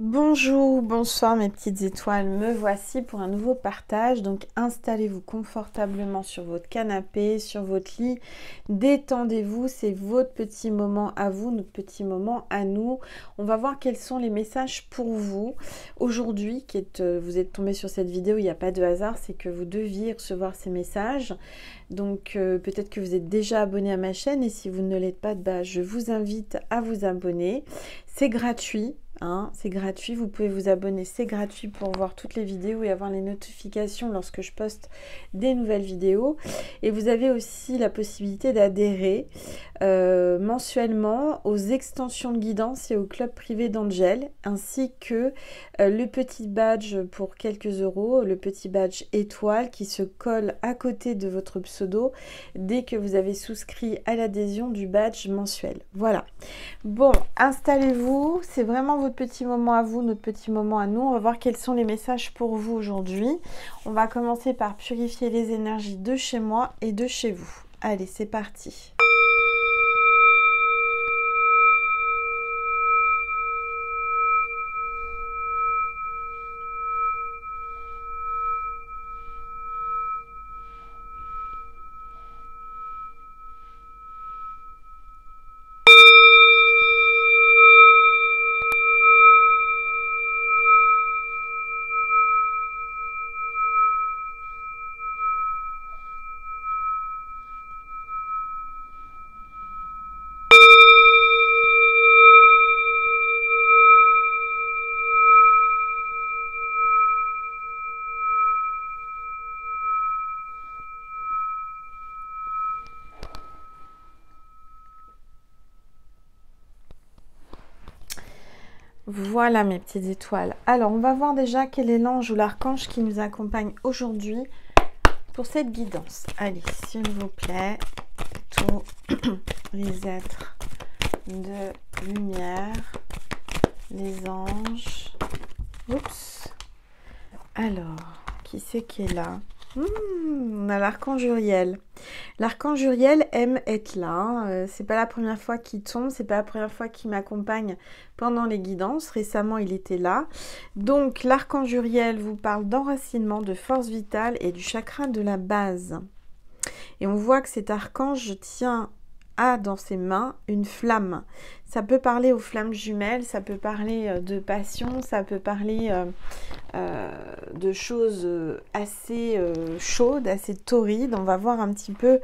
Bonjour, bonsoir mes petites étoiles, me voici pour un nouveau partage. Donc installez-vous confortablement sur votre canapé, sur votre lit, détendez-vous, c'est votre petit moment à vous, notre petit moment à nous. On va voir quels sont les messages pour vous aujourd'hui, vous êtes tombé sur cette vidéo, il n'y a pas de hasard, c'est que vous deviez recevoir ces messages. Donc peut-être que vous êtes déjà abonné à ma chaîne et si vous ne l'êtes pas, je vous invite à vous abonner. C'est gratuit. C'est gratuit, vous pouvez vous abonner, c'est gratuit pour voir toutes les vidéos et avoir les notifications lorsque je poste des nouvelles vidéos. Et vous avez aussi la possibilité d'adhérer mensuellement aux extensions de guidance et au club privé d'Angel, ainsi que le petit badge pour quelques euros, le petit badge étoile qui se colle à côté de votre pseudo dès que vous avez souscrit à l'adhésion du badge mensuel. Voilà. Bon, installez-vous, c'est vraiment votre petit moment à vous, notre petit moment à nous. On va voir quels sont les messages pour vous aujourd'hui. On va commencer par purifier les énergies de chez moi et de chez vous. Allez, c'est parti. Voilà mes petites étoiles. Alors, on va voir déjà quel est l'ange ou l'archange qui nous accompagne aujourd'hui pour cette guidance. Allez, s'il vous plaît, tous les êtres de lumière, les anges. Oups. Alors, qui c'est qui est là? On a l'archange Uriel. L'archange Uriel aime être là. C'est pas la première fois qu'il tombe, c'est pas la première fois qu'il m'accompagne pendant les guidances. Récemment, il était là. Donc, l'archange Uriel vous parle d'enracinement, de force vitale et du chakra de la base. Et on voit que cet archange a dans ses mains une flamme. Ça peut parler aux flammes jumelles, ça peut parler de passion, ça peut parler de choses assez chaudes, assez torrides. On va voir un petit peu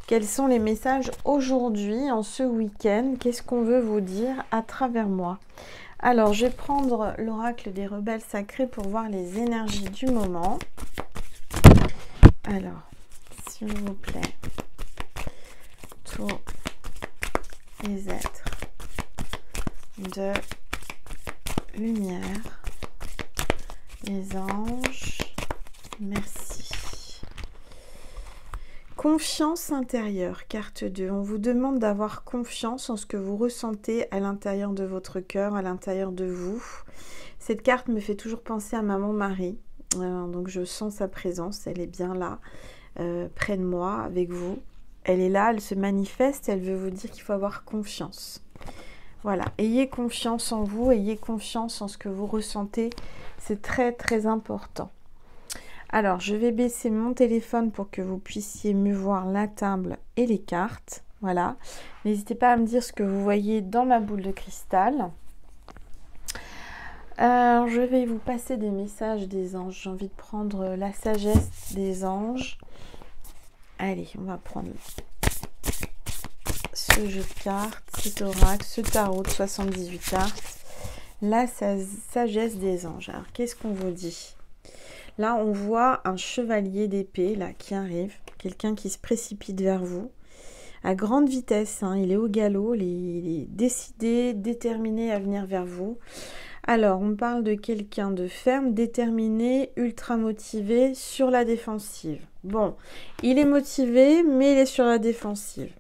quels sont les messages aujourd'hui, en ce week-end. Qu'est-ce qu'on veut vous dire à travers moi? Alors, je vais prendre l'oracle des rebelles sacrés pour voir les énergies du moment. Alors, s'il vous plaît, tous les êtres de lumière, les anges, merci. Confiance intérieure, carte 2. On vous demande d'avoir confiance en ce que vous ressentez à l'intérieur de votre cœur, à l'intérieur de vous. Cette carte me fait toujours penser à Maman Marie. Donc je sens sa présence, elle est bien là, près de moi, avec vous. Elle est là, elle se manifeste, elle veut vous dire qu'il faut avoir confiance. Voilà, ayez confiance en vous, ayez confiance en ce que vous ressentez, c'est très très important. Alors, je vais baisser mon téléphone pour que vous puissiez mieux voir la table et les cartes. Voilà, n'hésitez pas à me dire ce que vous voyez dans ma boule de cristal. Je vais vous passer des messages des anges. J'ai envie de prendre la sagesse des anges. Allez, on va prendre ce jeu de cartes, cet oracle, ce tarot de 78 cartes. La sagesse des anges. Alors, qu'est-ce qu'on vous dit? Là, on voit un chevalier d'épée là qui arrive. Quelqu'un qui se précipite vers vous. À grande vitesse, il est au galop. Il est décidé, déterminé à venir vers vous. Alors, on parle de quelqu'un de ferme, déterminé, ultra motivé, sur la défensive. Bon, il est motivé, mais il est sur la défensive.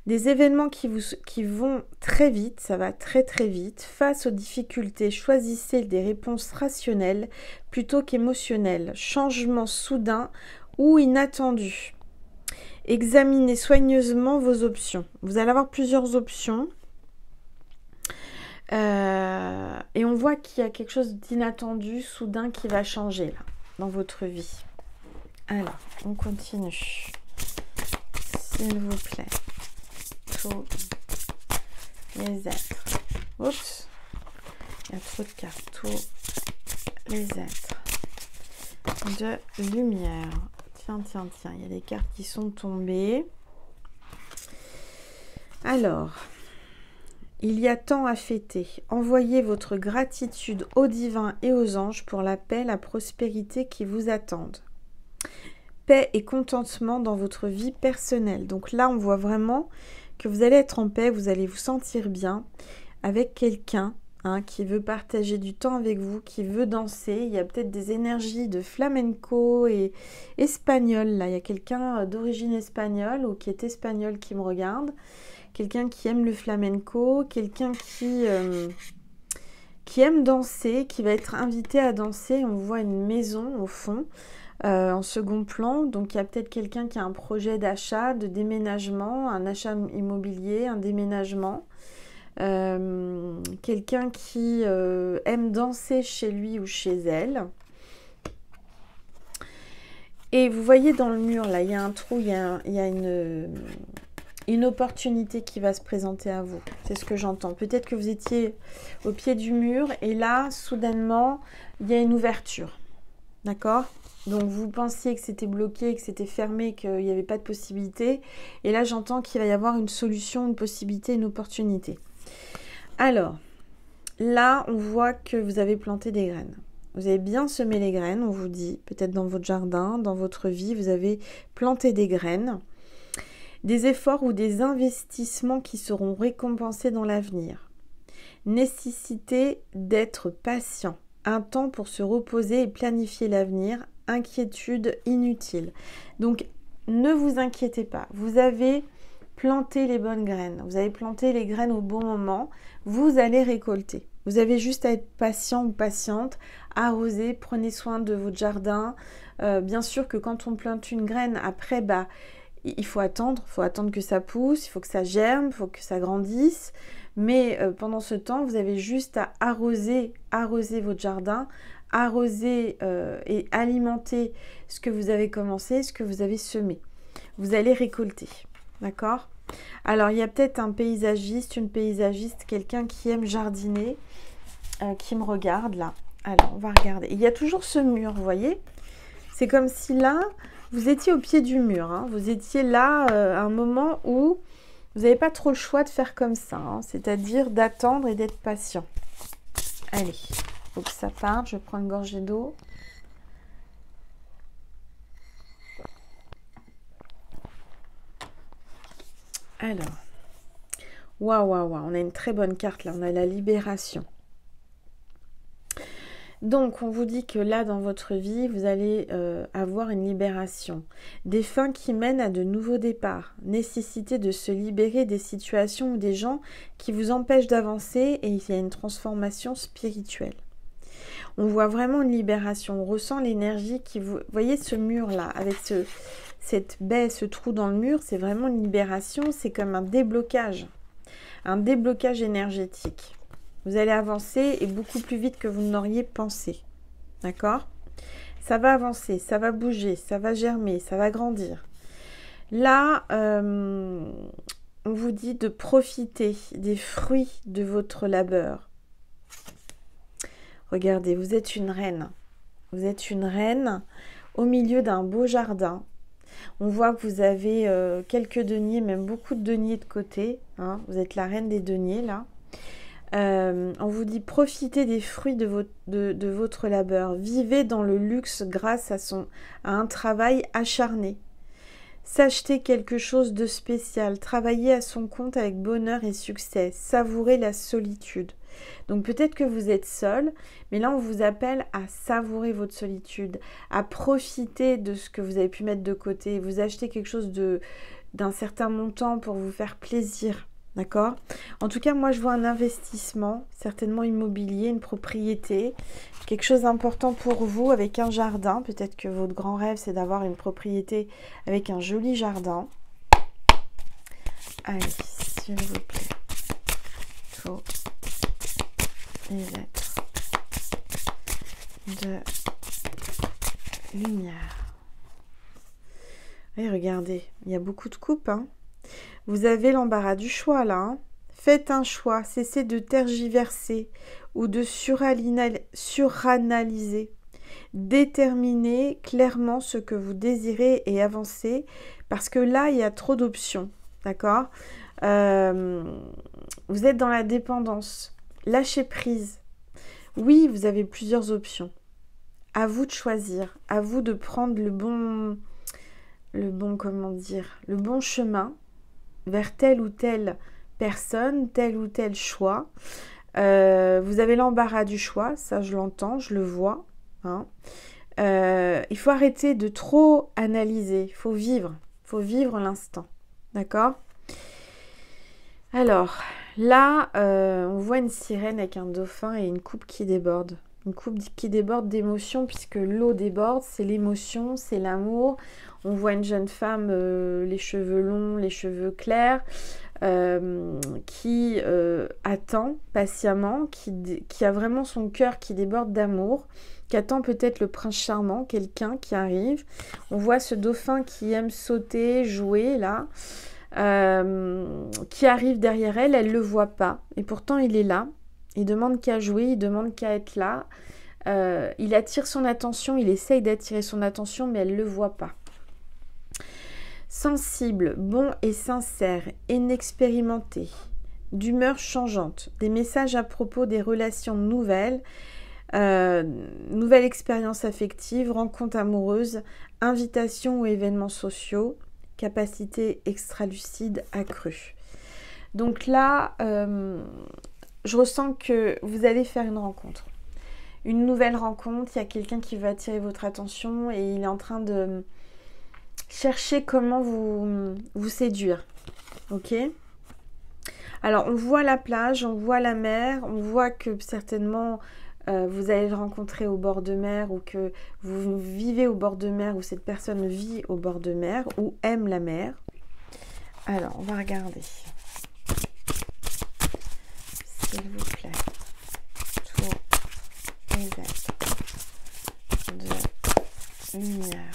Des événements qui vont très vite, ça va très très vite. Face aux difficultés, choisissez des réponses rationnelles plutôt qu'émotionnelles. Changement soudain ou inattendu. Examinez soigneusement vos options. Vous allez avoir plusieurs options. Et on voit qu'il y a quelque chose d'inattendu, soudain, qui va changer là, dans votre vie. Alors, on continue. S'il vous plaît. Tous les êtres. Oups. Il y a trop de cartes. Tous les êtres de lumière. Tiens, il y a des cartes qui sont tombées. Alors, il y a tant à fêter. Envoyez votre gratitude aux divins et aux anges pour la paix, la prospérité qui vous attendent. Paix et contentement dans votre vie personnelle. Donc là, on voit vraiment que vous allez être en paix, vous allez vous sentir bien avec quelqu'un qui veut partager du temps avec vous, qui veut danser. Il y a peut-être des énergies de flamenco et espagnol. Là, il y a quelqu'un d'origine espagnole ou qui est espagnol qui me regarde. Quelqu'un qui aime le flamenco, quelqu'un qui aime danser, qui va être invité à danser. On voit une maison au fond, en second plan. Donc, il y a peut-être quelqu'un qui a un projet d'achat, de déménagement, un achat immobilier, un déménagement. Quelqu'un qui aime danser chez lui ou chez elle. Et vous voyez dans le mur, là, il y a un trou, il y a une opportunité qui va se présenter à vous. C'est ce que j'entends. Peut-être que vous étiez au pied du mur et là, soudainement, il y a une ouverture. D'accord ? Donc, vous pensiez que c'était bloqué, que c'était fermé, qu'il n'y avait pas de possibilité. Et là, j'entends qu'il va y avoir une solution, une possibilité, une opportunité. Alors, là, on voit que vous avez planté des graines. Vous avez bien semé les graines, on vous dit, peut-être dans votre jardin, dans votre vie, vous avez planté des graines. Des efforts ou des investissements qui seront récompensés dans l'avenir. Nécessité d'être patient. Un temps pour se reposer et planifier l'avenir. Inquiétude inutile. Donc, ne vous inquiétez pas. Vous avez planté les bonnes graines. Vous avez planté les graines au bon moment. Vous allez récolter. Vous avez juste à être patient ou patiente. Arroser, prenez soin de votre jardin. Bien sûr que quand on plante une graine, après, il faut attendre que ça pousse, il faut que ça germe, il faut que ça grandisse. Mais pendant ce temps, vous avez juste à arroser votre jardin, arroser et alimenter ce que vous avez commencé, ce que vous avez semé. Vous allez récolter, d'accord ? Alors, il y a peut-être un paysagiste, une paysagiste, quelqu'un qui aime jardiner, qui me regarde là. Alors, on va regarder. Il y a toujours ce mur, vous voyez ? C'est comme si là... Vous étiez au pied du mur, vous étiez là à un moment où vous n'avez pas trop le choix de faire comme ça, c'est-à-dire d'attendre et d'être patient. Allez, il faut que ça parte, je prends une gorgée d'eau. Alors, waouh, on a une très bonne carte là, on a la libération. Donc, on vous dit que là, dans votre vie, vous allez avoir une libération. Des fins qui mènent à de nouveaux départs. Nécessité de se libérer des situations ou des gens qui vous empêchent d'avancer et il y a une transformation spirituelle. On voit vraiment une libération. On ressent l'énergie qui vous... Vous voyez ce mur-là, avec cette baie, ce trou dans le mur, c'est vraiment une libération. C'est comme un déblocage énergétique. Vous allez avancer et beaucoup plus vite que vous n'auriez pensé. D'accord ? Ça va avancer, ça va bouger, ça va germer, ça va grandir. Là, on vous dit de profiter des fruits de votre labeur. Regardez, vous êtes une reine. Vous êtes une reine au milieu d'un beau jardin. On voit que vous avez quelques deniers, même beaucoup de deniers de côté. Vous êtes la reine des deniers, là. On vous dit profitez des fruits de votre labeur, vivez dans le luxe grâce à un travail acharné, s'acheter quelque chose de spécial, travailler à son compte avec bonheur et succès, savourer la solitude. Donc peut-être que vous êtes seul, mais là on vous appelle à savourer votre solitude, à profiter de ce que vous avez pu mettre de côté, vous achetez quelque chose d'un certain montant pour vous faire plaisir. D'accord ? En tout cas, moi, je vois un investissement, certainement immobilier, une propriété, quelque chose d'important pour vous avec un jardin. Peut-être que votre grand rêve, c'est d'avoir une propriété avec un joli jardin. Allez, s'il vous plaît. Tous les êtres de lumière. Et regardez, il y a beaucoup de coupes. Hein. Vous avez l'embarras du choix là. Hein. Faites un choix, cessez de tergiverser ou de suranalyser. Déterminez clairement ce que vous désirez et avancez parce que là, il y a trop d'options. D'accord ? Vous êtes dans la dépendance. Lâchez prise. Oui, vous avez plusieurs options. À vous de choisir. À vous de prendre le bon chemin vers telle ou telle personne, tel ou tel choix. Vous avez l'embarras du choix, ça je l'entends, je le vois. Hein. Il faut arrêter de trop analyser, il faut vivre l'instant. D'accord ? Alors, là, on voit une sirène avec un dauphin et une coupe qui déborde. Une coupe qui déborde d'émotions puisque l'eau déborde, c'est l'émotion, c'est l'amour. On voit une jeune femme, les cheveux longs, les cheveux clairs, qui attend patiemment, qui a vraiment son cœur qui déborde d'amour, qui attend peut-être le prince charmant, quelqu'un qui arrive. On voit ce dauphin qui aime sauter, jouer là, qui arrive derrière elle, elle ne le voit pas, et pourtant il est là. Il demande qu'à jouer, il demande qu'à être là. Il attire son attention, il essaye d'attirer son attention, mais elle ne le voit pas. Sensible, bon et sincère, inexpérimenté, d'humeur changeante, des messages à propos des relations nouvelles, nouvelle expérience affective, rencontres amoureuses, invitations ou événements sociaux, capacité extralucide accrue. Donc là, je ressens que vous allez faire une rencontre. Une nouvelle rencontre, il y a quelqu'un qui va attirer votre attention et il est en train de chercher comment vous séduire. Ok ? Alors, on voit la plage, on voit la mer, on voit que certainement vous allez le rencontrer au bord de mer ou que vous vivez au bord de mer ou cette personne vit au bord de mer ou aime la mer. Alors, on va regarder. S'il vous plaît. Tous les êtres de lumière.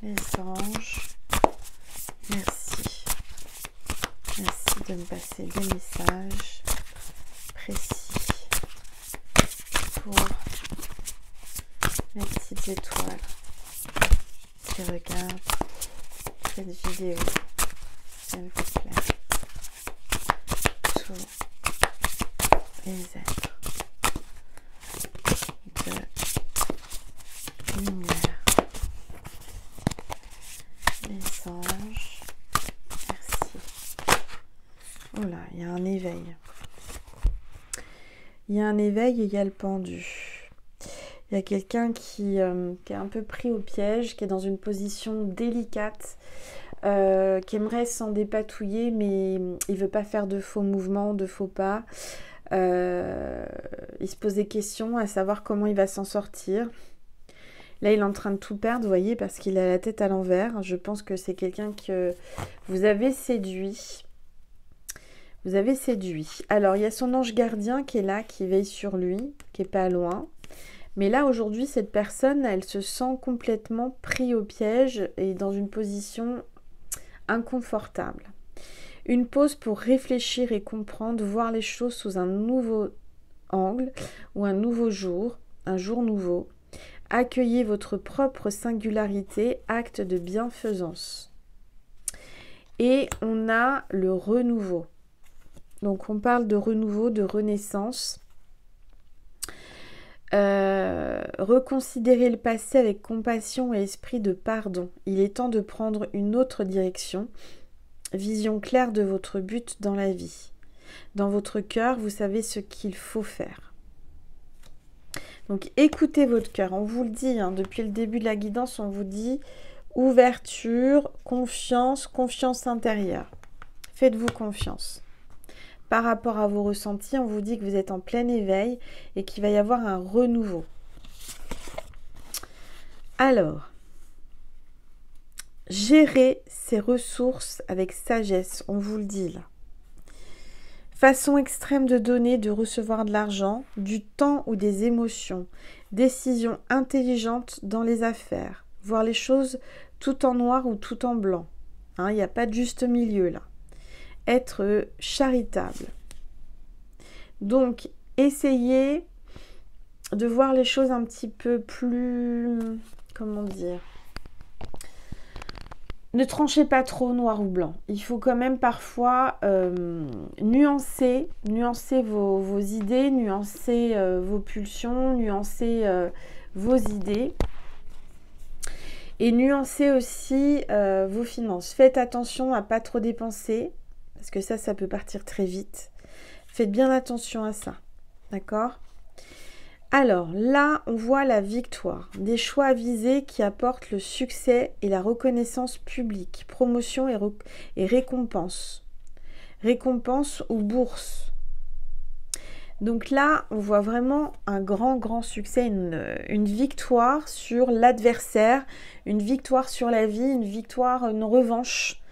Les anges. Merci. Merci de me passer des messages précis pour mes petites étoiles qui regardent cette vidéo, s'il vous plaît. Tous les êtres de lumière, les anges, merci. Oh là, il y a un éveil. Il y a un éveil et il y a le pendu. Il y a quelqu'un qui est un peu pris au piège, qui est dans une position délicate, qui aimerait s'en dépatouiller, mais il ne veut pas faire de faux mouvements, de faux pas. Il se pose des questions à savoir comment il va s'en sortir. Là, il est en train de tout perdre, vous voyez, parce qu'il a la tête à l'envers. Je pense que c'est quelqu'un que vous avez séduit. Vous avez séduit. Alors, il y a son ange gardien qui est là, qui veille sur lui, qui n'est pas loin. Mais là, aujourd'hui, cette personne, elle se sent complètement prise au piège et dans une position inconfortable. Une pause pour réfléchir et comprendre, voir les choses sous un nouveau angle ou un nouveau jour, un jour nouveau. Accueillez votre propre singularité, acte de bienfaisance. Et on a le renouveau. Donc on parle de renouveau, de renaissance. Reconsidérez le passé avec compassion et esprit de pardon. Il est temps de prendre une autre direction. Vision claire de votre but dans la vie. Dans votre cœur, vous savez ce qu'il faut faire. Donc écoutez votre cœur. On vous le dit, hein, depuis le début de la guidance, on vous dit ouverture, confiance, confiance intérieure. Faites-vous confiance. Par rapport à vos ressentis, on vous dit que vous êtes en plein éveil et qu'il va y avoir un renouveau. Alors, gérez ces ressources avec sagesse, on vous le dit là. Façon extrême de donner, de recevoir de l'argent, du temps ou des émotions. Décision intelligente dans les affaires. Voir les choses tout en noir ou tout en blanc. Hein, il n'y a pas de juste milieu là. Être charitable. Donc, essayez de voir les choses un petit peu plus... Comment dire ? Ne tranchez pas trop noir ou blanc. Il faut quand même parfois nuancer vos idées, nuancer vos pulsions, nuancer vos idées. Et nuancer aussi vos finances. Faites attention à pas trop dépenser, parce que ça peut partir très vite. Faites bien attention à ça, d'accord ? Alors là, on voit la victoire, des choix avisés qui apportent le succès et la reconnaissance publique, promotion et récompense. Récompense ou bourse. Donc là, on voit vraiment un grand succès, une victoire sur l'adversaire, une victoire sur la vie, une victoire, une revanche.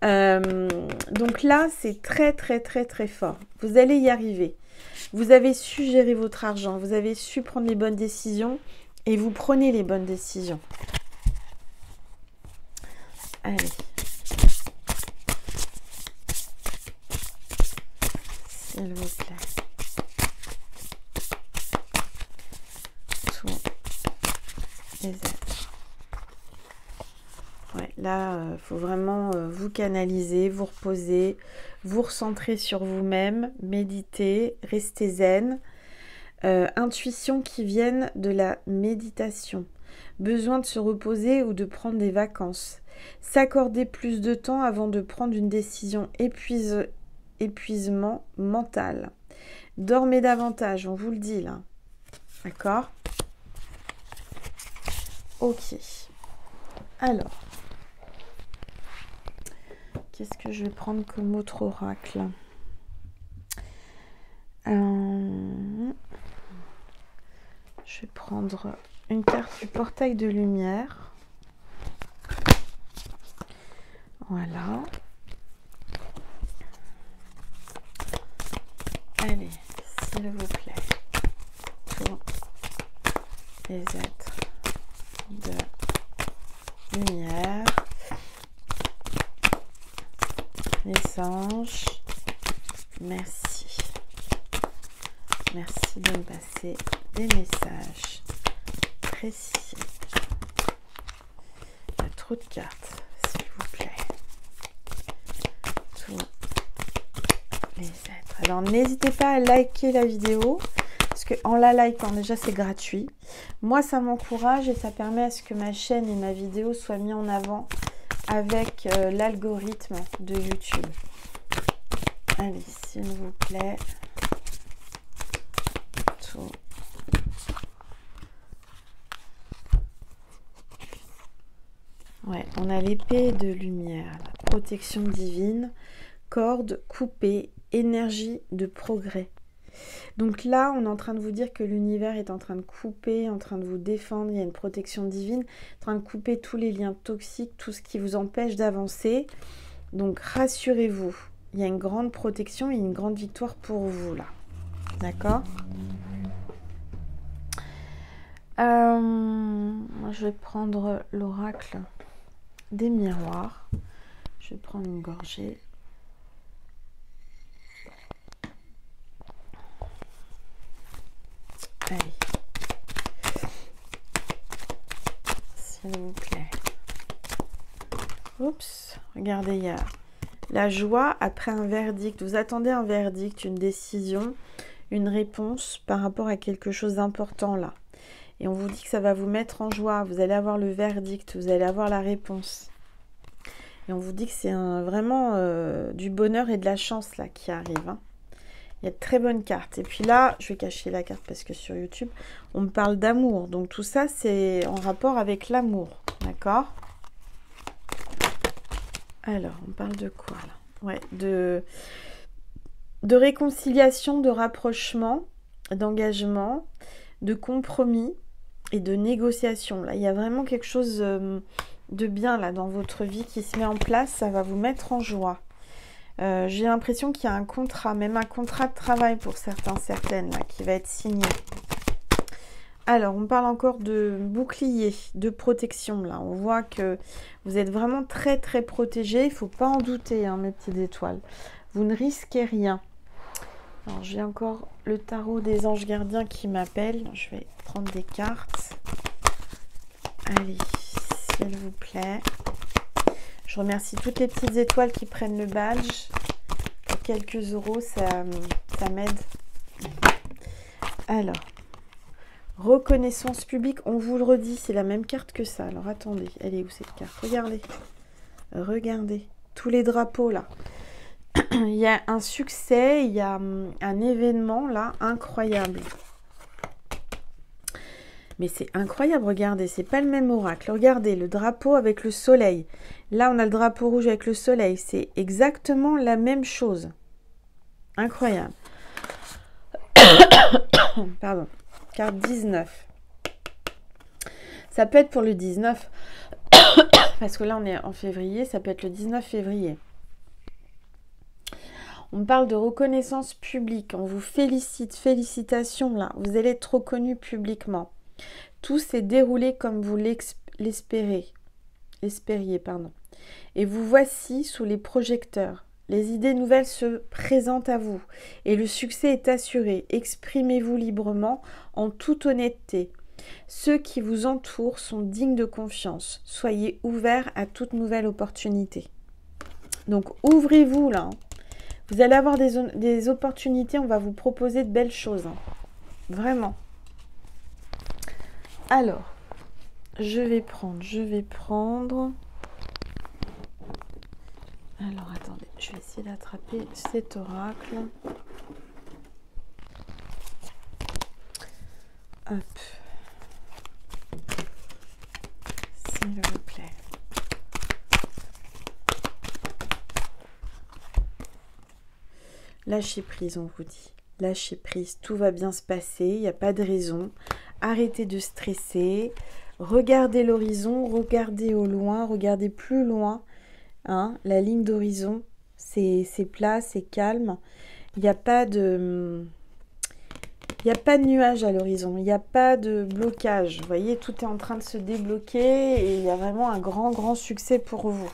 Donc là, c'est très fort. Vous allez y arriver. Vous avez su gérer votre argent, vous avez su prendre les bonnes décisions et vous prenez les bonnes décisions. Allez. S'il vous plaît. Tous les êtres. Ouais, là, faut vraiment vous canaliser, vous reposer, vous recentrer sur vous-même, méditer, rester zen. Intuitions qui viennent de la méditation. Besoin de se reposer ou de prendre des vacances. S'accorder plus de temps avant de prendre une décision. Épuisement mental. Dormez davantage, on vous le dit là. D'accord ? Ok. Alors. Qu'est-ce que je vais prendre comme autre oracle ? Je vais prendre une carte du portail de lumière. Voilà. Allez, s'il vous plaît. Tous les êtres de lumière. Les anges, merci. Merci de me passer des messages précis. Il y a trop de cartes, s'il vous plaît. Tous les êtres. Alors, n'hésitez pas à liker la vidéo, parce qu'en la likant, déjà, c'est gratuit. Moi, ça m'encourage et ça permet à ce que ma chaîne et ma vidéo soient mis en avant avec l'algorithme de YouTube. Allez, s'il vous plaît. Tout. Ouais, on a l'épée de lumière, la protection divine, corde coupée, énergie de progrès. Donc là, on est en train de vous dire que l'univers est en train de couper, en train de vous défendre, il y a une protection divine, en train de couper tous les liens toxiques, tout ce qui vous empêche d'avancer. Donc rassurez-vous, il y a une grande protection et une grande victoire pour vous là. D'accord ? Je vais prendre l'oracle des miroirs. Je vais prendre une gorgée. Allez. S'il vous plaît. Oups, regardez, il y a la joie après un verdict. Vous attendez un verdict, une décision, une réponse par rapport à quelque chose d'important là. Et on vous dit que ça va vous mettre en joie. Vous allez avoir le verdict, vous allez avoir la réponse. Et on vous dit que c'est vraiment du bonheur et de la chance là qui arrive. Hein. Il y a de très bonnes cartes. Et puis là, je vais cacher la carte parce que sur YouTube, on me parle d'amour. Donc tout ça, c'est en rapport avec l'amour. D'accord ? Alors, on parle de quoi là ? Ouais, de réconciliation, de rapprochement, d'engagement, de compromis et de négociation. Là, il y a vraiment quelque chose de bien là dans votre vie qui se met en place. Ça va vous mettre en joie. J'ai l'impression qu'il y a un contrat, même un contrat de travail pour certains, certaines, là, qui va être signé. Alors, on parle encore de bouclier, de protection, là. On voit que vous êtes vraiment très, très protégés. Il ne faut pas en douter, hein, mes petites étoiles. Vous ne risquez rien. Alors, j'ai encore le tarot des anges gardiens qui m'appelle. Je vais prendre des cartes. Allez, s'il vous plaît. Je remercie toutes les petites étoiles qui prennent le badge. Pour quelques euros, ça m'aide. Alors, reconnaissance publique, on vous le redit, c'est la même carte que ça. Alors, attendez, elle est où cette carte? Regardez. Regardez. Tous les drapeaux, là. Il y a un succès, il y a un événement, là, incroyable. Mais c'est incroyable, regardez, c'est pas le même oracle. Regardez, le drapeau avec le soleil. Là, on a le drapeau rouge avec le soleil. C'est exactement la même chose. Incroyable. Pardon. Carte 19. Ça peut être pour le 19. Parce que là, on est en février. Ça peut être le 19 février. On parle de reconnaissance publique. On vous félicite. Félicitations, là. Vous allez être reconnu publiquement. Tout s'est déroulé comme vous l'espériez, pardon. Et vous voici sous les projecteurs. Les idées nouvelles se présentent à vous et le succès est assuré. Exprimez-vous librement en toute honnêteté. Ceux qui vous entourent sont dignes de confiance. Soyez ouverts à toute nouvelle opportunité. Donc ouvrez-vous là. Vous allez avoir des opportunités. On va vous proposer de belles choses. Vraiment. Alors, je vais prendre. Alors, attendez, je vais essayer d'attraper cet oracle. Hop. S'il vous plaît. Lâchez prise, on vous dit. Lâchez prise, tout va bien se passer, il n'y a pas de raison. Arrêtez de stresser, regardez l'horizon, regardez au loin, regardez plus loin. Hein, la ligne d'horizon, c'est plat, c'est calme. Il n'y a pas de nuage à l'horizon, il n'y a pas de blocage. Vous voyez, tout est en train de se débloquer et il y a vraiment un grand, grand succès pour vous.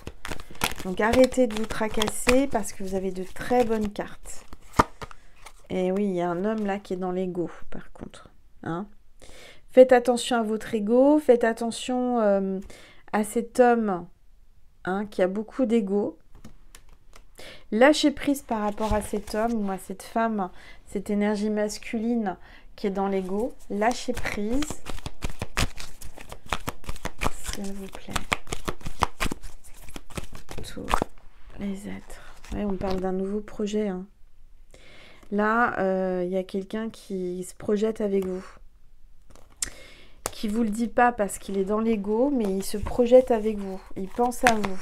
Donc arrêtez de vous tracasser parce que vous avez de très bonnes cartes. Et oui, il y a un homme là qui est dans l'ego, par contre. Hein. Faites attention à votre ego, faites attention à cet homme qui a beaucoup d'ego. Lâchez prise par rapport à cet homme ou à cette femme, cette énergie masculine qui est dans l'ego. Lâchez prise. S'il vous plaît. Tous les êtres. Ouais, on parle d'un nouveau projet. Hein. Là, il y a quelqu'un qui se projette avec vous. Qui vous le dit pas parce qu'il est dans l'ego, mais il se projette avec vous. Il pense à vous.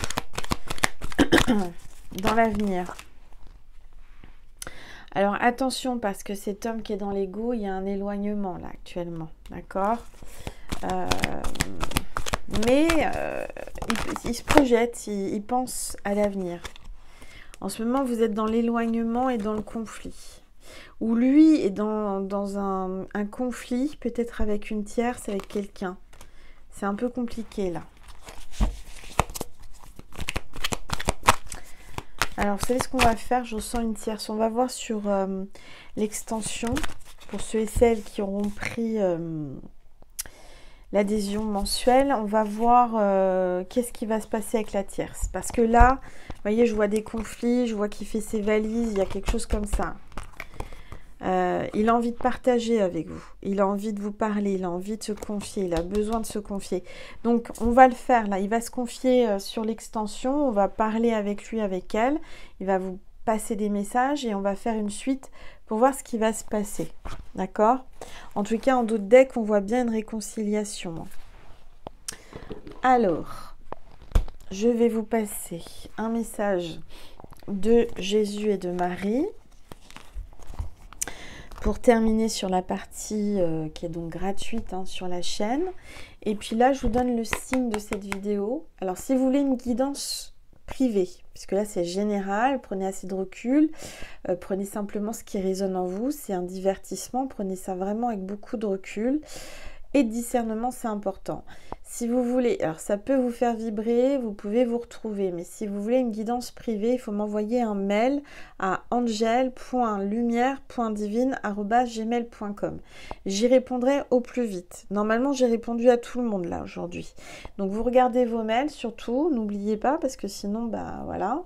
Dans l'avenir. Alors attention parce que cet homme qui est dans l'ego, il y a un éloignement là actuellement. D'accord mais il se projette, il pense à l'avenir. En ce moment, vous êtes dans l'éloignement et dans le conflit. Ou lui est dans un conflit, peut-être avec une tierce, avec quelqu'un. C'est un peu compliqué là. Alors, vous savez ce qu'on va faire? Je ressens une tierce. On va voir sur l'extension, pour ceux et celles qui auront pris l'adhésion mensuelle. On va voir qu'est-ce qui va se passer avec la tierce. Parce que là, vous voyez, je vois des conflits, je vois qu'il fait ses valises, il y a quelque chose comme ça. Il a envie de partager avec vous, il a envie de vous parler, il a envie de se confier, il a besoin de se confier. Donc on va le faire là, il va se confier sur l'extension, on va parler avec lui, avec elle, il va vous passer des messages et on va faire une suite pour voir ce qui va se passer. D'accord? En tout cas, en d'autres decks, on voit bien une réconciliation. Alors, je vais vous passer un message de Jésus et de Marie. Pour terminer sur la partie qui est donc gratuite sur la chaîne. Et puis là, je vous donne le signe de cette vidéo. Alors, si vous voulez une guidance privé, puisque là c'est général, prenez assez de recul, prenez simplement ce qui résonne en vous, c'est un divertissement, prenez ça vraiment avec beaucoup de recul. Et de discernement, c'est important. Si vous voulez, alors ça peut vous faire vibrer, vous pouvez vous retrouver, mais si vous voulez une guidance privée, il faut m'envoyer un mail à angel.lumière.divine@gmail.com. J'y répondrai au plus vite. Normalement, j'ai répondu à tout le monde là aujourd'hui. Donc vous regardez vos mails surtout, n'oubliez pas, parce que sinon, bah voilà.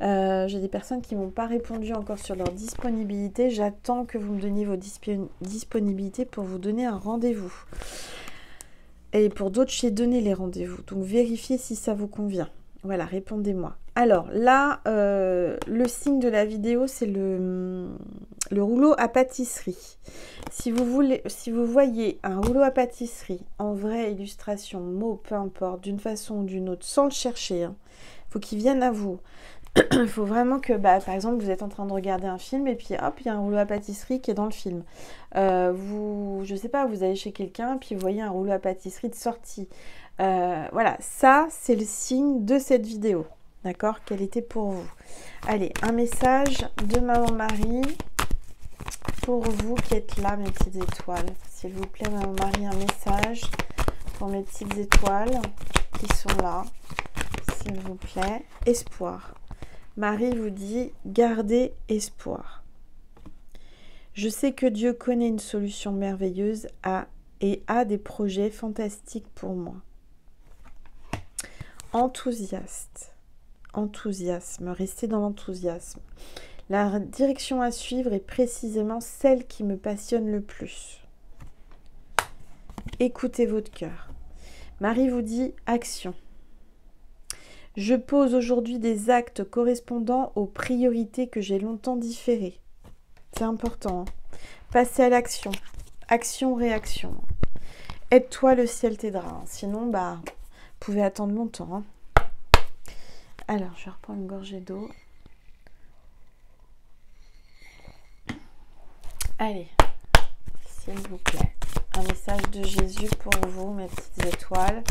J'ai des personnes qui m'ont pas répondu encore sur leur disponibilité. J'attends que vous me donniez vos disponibilités pour vous donner un rendez-vous. Et pour d'autres, j'ai donné les rendez-vous. Donc vérifiez si ça vous convient. Voilà, répondez-moi. Alors là, le signe de la vidéo, c'est le rouleau à pâtisserie. Si vous voyez un rouleau à pâtisserie en vraie illustration, mot, peu importe, d'une façon ou d'une autre, sans le chercher, hein, faut qu'il vienne à vous. Il faut vraiment que, par exemple, vous êtes en train de regarder un film et puis hop, il y a un rouleau à pâtisserie qui est dans le film. Je sais pas, vous allez chez quelqu'un puis vous voyez un rouleau à pâtisserie de sortie. Voilà, ça c'est le signe de cette vidéo. D'accord? Quelle était pour vous? Allez, un message de Maman Marie pour vous qui êtes là, mes petites étoiles. S'il vous plaît, Maman Marie, un message pour mes petites étoiles qui sont là. S'il vous plaît. Espoir. Marie vous dit, gardez espoir. Je sais que Dieu connaît une solution merveilleuse et a des projets fantastiques pour moi. Enthousiasme, restez dans l'enthousiasme. La direction à suivre est précisément celle qui me passionne le plus. Écoutez votre cœur. Marie vous dit, action. Je pose aujourd'hui des actes correspondant aux priorités que j'ai longtemps différées. C'est important. Hein. Passez à l'action. Action-réaction. Aide-toi, le ciel t'aidera. Hein. Sinon, vous pouvez attendre longtemps. Hein. Alors, je reprends une gorgée d'eau. Allez, s'il vous plaît. Un message de Jésus pour vous, mes petites étoiles.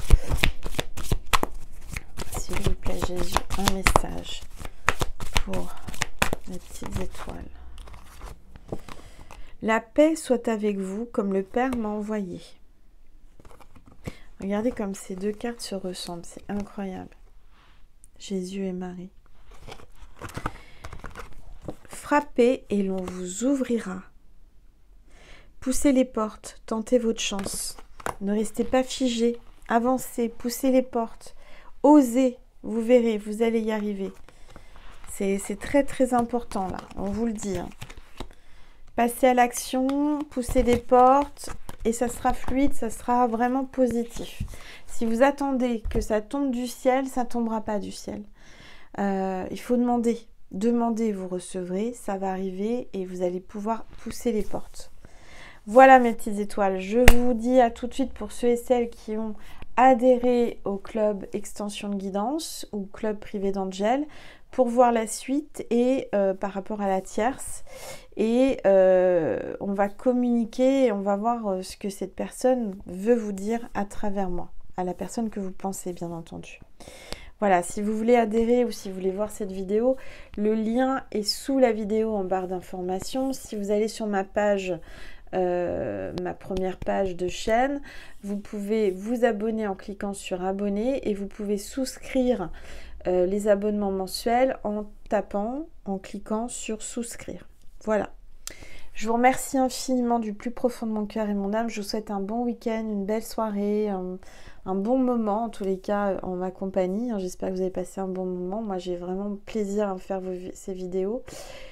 S'il vous plaît, Jésus, un message pour mes petites étoiles. La paix soit avec vous comme le Père m'a envoyé. Regardez comme ces deux cartes se ressemblent, c'est incroyable. Jésus et Marie. Frappez et l'on vous ouvrira. Poussez les portes, tentez votre chance. Ne restez pas figés, avancez, poussez les portes. Osez, vous verrez, vous allez y arriver. C'est très très important là, on vous le dit. Hein. Passez à l'action, poussez les portes et ça sera fluide, ça sera vraiment positif. Si vous attendez que ça tombe du ciel, ça ne tombera pas du ciel. Il faut demander. Demandez, vous recevrez, ça va arriver et vous allez pouvoir pousser les portes. Voilà mes petites étoiles, je vous dis à tout de suite pour ceux et celles qui ont adhérer au club extension de guidance ou club privé d'Angel pour voir la suite et par rapport à la tierce et on va communiquer et on va voir ce que cette personne veut vous dire à travers moi, à la personne que vous pensez bien entendu. Voilà, si vous voulez adhérer ou si vous voulez voir cette vidéo, le lien est sous la vidéo en barre d'informations. Si vous allez sur ma page, ma première page de chaîne, vous pouvez vous abonner en cliquant sur abonner et vous pouvez souscrire les abonnements mensuels en tapant, en cliquant sur souscrire. Voilà. Je vous remercie infiniment du plus profond de mon cœur et mon âme. Je vous souhaite un bon week-end, une belle soirée, un bon moment en tous les cas en ma compagnie. J'espère que vous avez passé un bon moment. Moi j'ai vraiment plaisir à faire ces vidéos.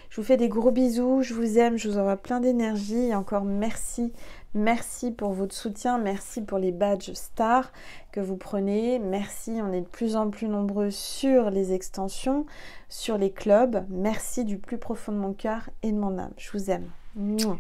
Je vous fais des gros bisous, je vous aime, je vous envoie plein d'énergie et encore merci. Merci pour votre soutien, merci pour les badges stars que vous prenez. Merci, on est de plus en plus nombreux sur les extensions, sur les clubs. Merci du plus profond de mon cœur et de mon âme. Je vous aime. Mouah.